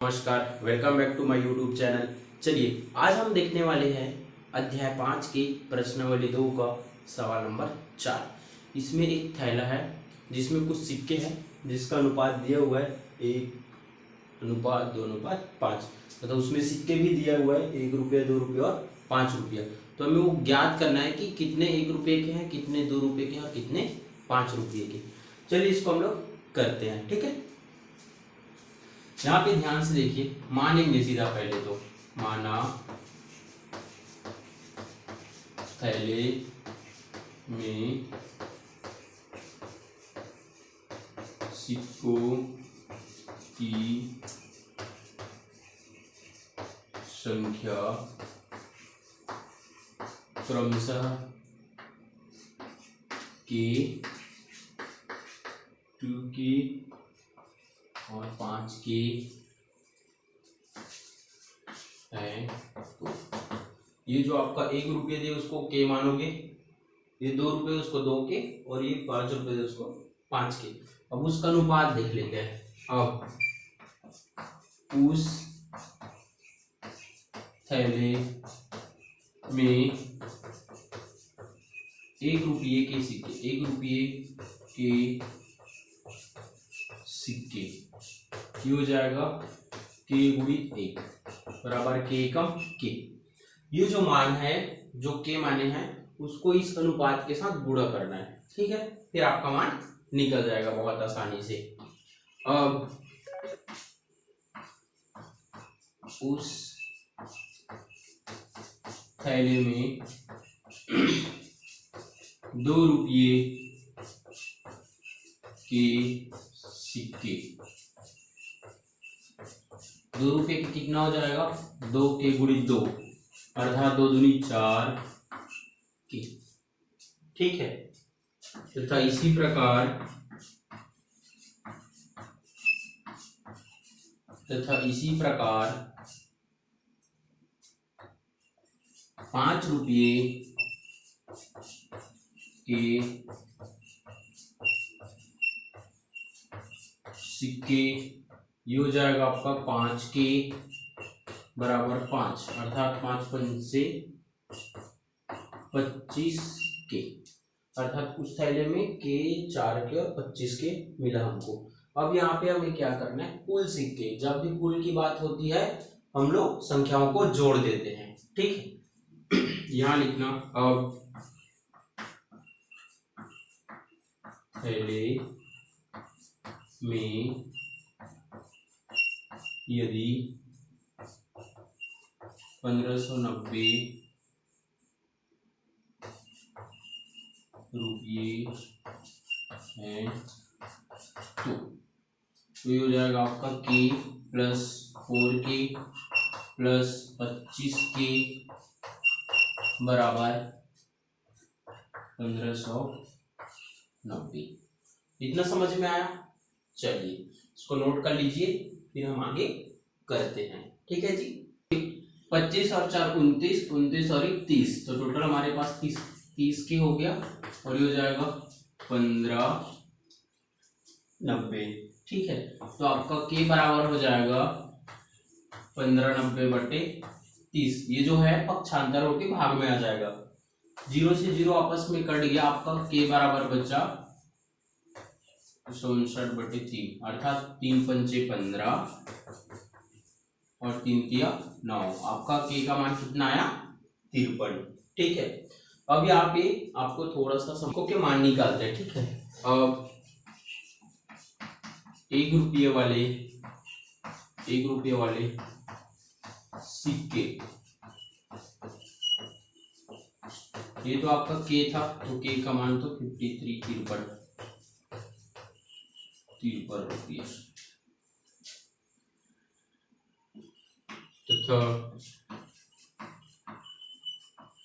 नमस्कार, welcome back to my YouTube channel. चलिए आज हम देखने वाले हैं अध्याय 5 की प्रश्नावली 2 का सवाल नंबर 4। इसमें एक थैला है जिसमें कुछ सिक्के हैं जिसका अनुपात दिया हुआ है 1:2:5। मतलब उसमें सिक्के भी दिया हुआ है 1 रुपया, 2 रुपया और 5 रुपया। तो हमें वो ज्ञात करना है कि कितने 1 रुपये के हैं, कितने 2 रुपये के हैं और कितने 5 रुपये के। चलिए इसको हम लोग करते हैं, ठीक है। यहाँ पे ध्यान से देखिए, मानेंगे सीधा। पहले तो माना थैले में सिक्कों की संख्या क्रमशः के, 2 के और 5 के है। तो ये जो आपका 1 रुपये दे उसको के मानोगे, ये 2 रुपये उसको 2 के, और ये 5 रुपये दे उसको 5 के। अब उसका अनुपात देख लेते हैं। अब उस थैले में 1 रुपये के सिक्के, 1 रुपये के सिक्के, ये हो जाएगा के गुणित 1 बराबर के एकम के। ये जो मान है, जो के माने हैं, उसको इस अनुपात के साथ गुणा करना है, ठीक है। फिर आपका मान निकल जाएगा बहुत आसानी से। अब उस थैले में 2 रुपये के सिक्के, 2 रुपये के कितना हो जाएगा, 2 के गुणित 2 अर्थात 2 दूनी 4 के, ठीक है। तथा इसी प्रकार 5 रुपये के सिक्के, ये हो जाएगा आपका 5 के बराबर 5 अर्थात 5 पंचे 25 के, अर्थात उस थैले में के 4 के और 25 के मिला हमको। अब यहाँ पे हमें क्या करना है, कुल सिक्के, जब भी कुल की बात होती है हम लोग संख्याओं को जोड़ देते हैं, ठीक है। यहाँ लिखना, अब थैले में यदि 1590 रुपये है तो ये हो जाएगा आपका के प्लस 4 के प्लस 25 के बराबर 1590। इतना समझ में आया? चलिए इसको नोट कर लीजिए, फिर हम आगे करते हैं, ठीक है जी। 25 और 4 29, 29 और 1 30, तो टोटल हमारे पास 30 के हो गया, और ये हो जाएगा 1590, ठीक है। तो आपका के बराबर हो जाएगा 1590/30। ये जो है पक्षांतर होके भाग में आ जाएगा, 0 से 0 आपस में कट गया, आपका के बराबर बचा 159/3 अर्थात 3 पंचे 15 और 3 तिया 9। आपका के का मान कितना आया, 53, ठीक है। अब यहाँ पे आपको थोड़ा सा सबको के मान निकालते हैं, ठीक है। अब 1 रुपये वाले सिक्के, ये तो आपका के था, तो के का मान तो 53 रुपये, तथा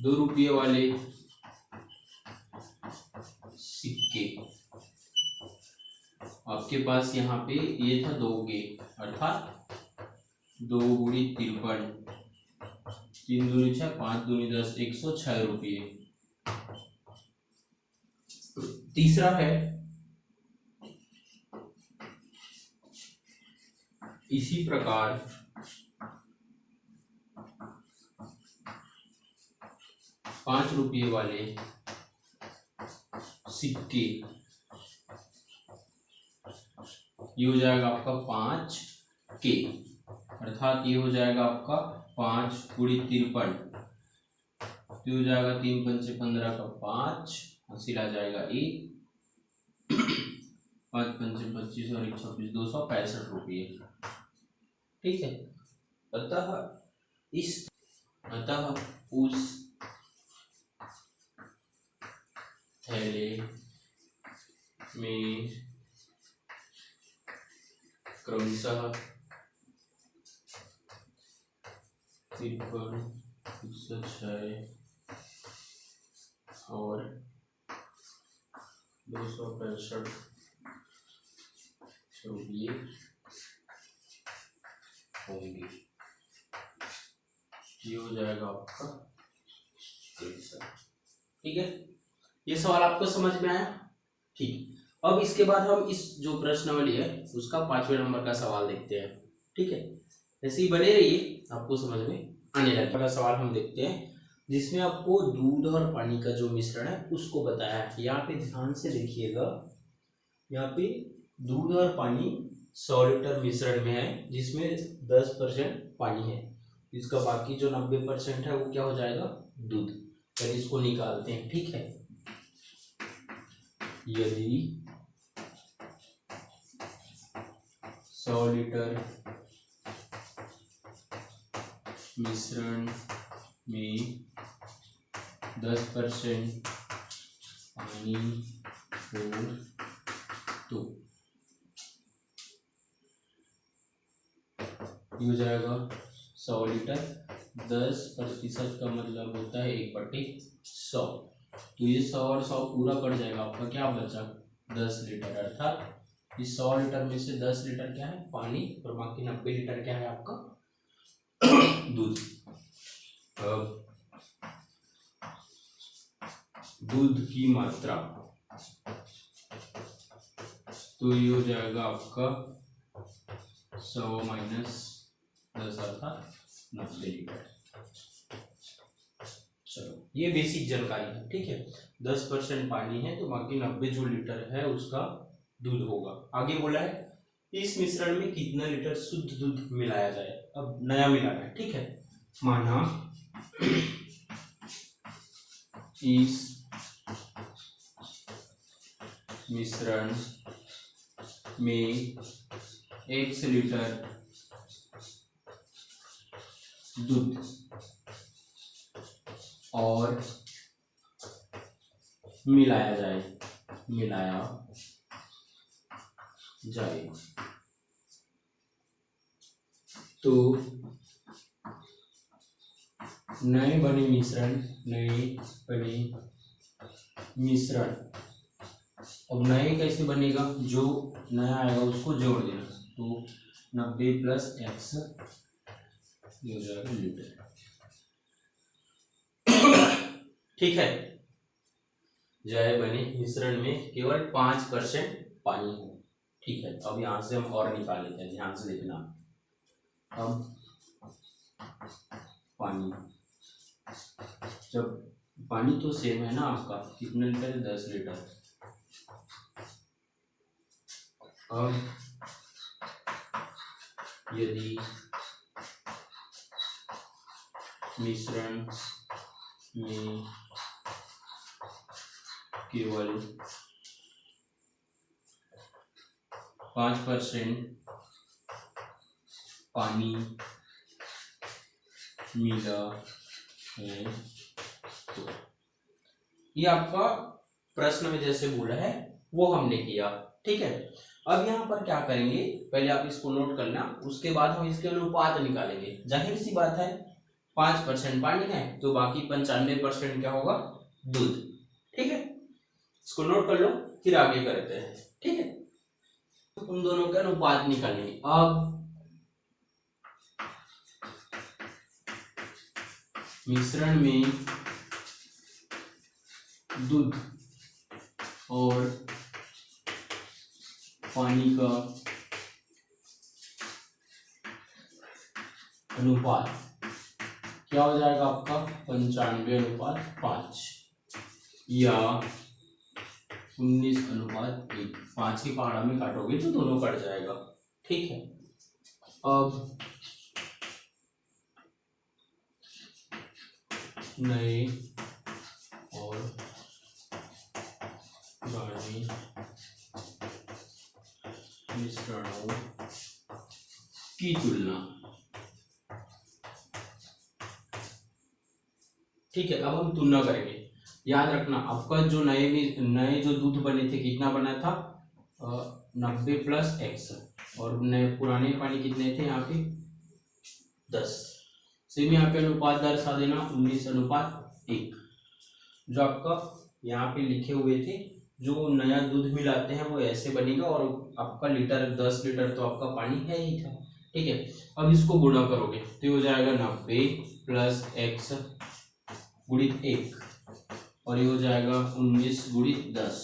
2 रुपये वाले सिक्के, आपके पास यहाँ पे ये था 2 के, अर्थात 2 गुणित 53, 3 दूनी 6, 5 दूनी 10, 106 रुपये। तीसरा है इसी प्रकार 5 रुपये वाले सिक्के, ये हो जाएगा आपका 5 के, अर्थात ये हो जाएगा आपका 5 × 53, तो हो जाएगा 3 × 5 = 15 का 5, हासिल आ जाएगा 1, 5 × 5 = 25 और 1 × 26 265 रुपये। ठीक है, अतः उस थैले में क्रमशः 53, 106 और 265 रुपये होंगे। ये हो जाएगा आपका आंसर। ठीक है, ये सवाल आपको समझ में आया? ठीक, अब इसके बाद हम इस जो प्रश्नावली है उसका 5वें नंबर का सवाल देखते हैं। ठीक है, ऐसे ही बने रहिए, आपको समझ में आने लगेगा। पहला सवाल हम देखते हैं जिसमें आपको दूध और पानी का जो मिश्रण है उसको बताया है। यहाँ पे ध्यान से देखिएगा, यहाँ पे दूध और पानी 100 लीटर मिश्रण में है जिसमें 10% पानी है, इसका बाकी जो 90% है वो क्या हो जाएगा? दूध। चलिए इसको निकालते हैं। ठीक है, यदि 100 लीटर मिश्रण में 10% पानी हो तो ये हो जाएगा 100 लीटर, 10% का मतलब होता है 1/100, तो ये 100 और 100 पूरा कट जाएगा, आपका क्या बचा? 10 लीटर, अर्थात इस 100 लीटर में से 10 लीटर क्या है? पानी, और बाकी 90 लीटर क्या है आपका? दूध। दूध की मात्रा, तो ये हो जाएगा आपका 100 - 10 अर्थात 90 लीटर। चलो, ये बेसिक जानकारी है। ठीक है, 10% पानी है तो बाकी 90 जो लीटर है उसका दूध होगा। आगे बोला है इस मिश्रण में कितना लीटर शुद्ध दूध मिलाया जाए। अब नया मिलाना है। ठीक है, माना इस मिश्रण में 1 लीटर दूध और मिलाया जाए तो नए बने मिश्रण, अब नए कैसे बनेगा? जो नया आएगा उसको जोड़ देना, तो 90 + x ये हो जाएगा लीटर। ठीक है, जय बने मिश्रण में केवल 5% पानी हो। ठीक है, अब यहां से हम और निकाल लेते हैं, ध्यान से देखना। अब पानी, जब पानी तो सेम है ना आपका, कितने लीटर? 10 लीटर। अब यदि मिश्रण में केवल 5% पानी मिला है तो, ये आपका प्रश्न में जैसे बोला है वो हमने किया। ठीक है, अब यहाँ पर क्या करेंगे, पहले आप इसको नोट करना, उसके बाद हम इसके अनुपात निकालेंगे। जाहिर सी बात है 5% पानी है तो बाकी 95% क्या होगा? दूध। ठीक है, इसको नोट कर लो, फिर आगे करते हैं। ठीक है, उन दोनों का अनुपात निकालेंगे। अब मिश्रण में दूध और पानी का अनुपात क्या हो जाएगा आपका 95:5 या 19:1। 5 की पहाड़ा में काटोगे तो दोनों कट जाएगा। ठीक है, अब नए और पुराने मिश्रणों की तुलना। ठीक है, अब हम तुलना करेंगे। याद रखना आपका जो नए जो दूध बने थे कितना बना था 90 + x और नए पुराने पानी कितने थे यहाँ पे 10। सेम यहाँ पे अनुपात दर्शा देना 19:1। जो आपका यहाँ पे लिखे हुए थे जो नया दूध मिलाते हैं वो ऐसे बनेगा और आपका लीटर 10 लीटर तो आपका पानी है ही था। ठीक है, अब इसको गुणा करोगे तो ये हो जाएगा 90 + x गुणित 1 और ये हो जाएगा 19 गुणित 10।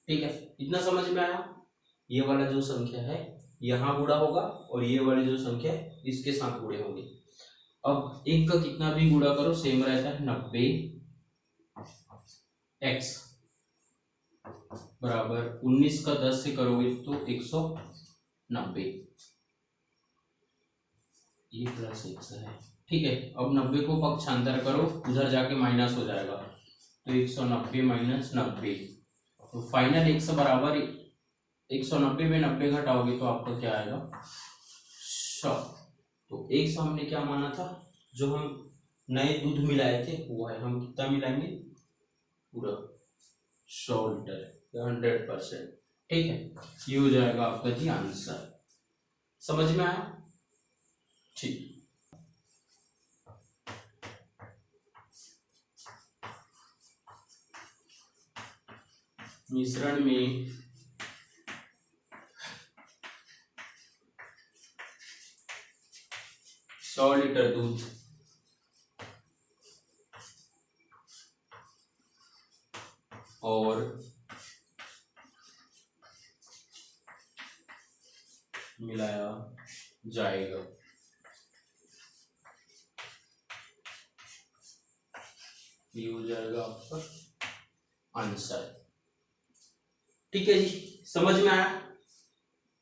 ठीक है, इतना समझ में आया। ये वाला जो संख्या है यहाँ गुणा होगा और ये वाली जो संख्या है इसके साथ गुणे होंगे। अब एक का कितना भी गुणा करो सेम रहता है 90 x बराबर 19 का 10 से करोगे तो 190 ये प्लस x है। ठीक है, अब 90 को पक्षांतर करो उधर जाके माइनस हो जाएगा तो 190 - 90 तो फाइनल x बराबर 190 में 90 घटाओगे तो आपका क्या आएगा 100। तो x हमने क्या माना था जो हम नए दूध मिलाए थे वो है हम कितना मिलाएंगे पूरा 100 लीटर 100%। ठीक है, ये हो जाएगा आपका जी आंसर। समझ में आया। ठीक, मिश्रण में 100 लीटर दूध और मिलाया जाएगा। ये हो जाएगा आपका आंसर। ठीक है जी, समझ में आया।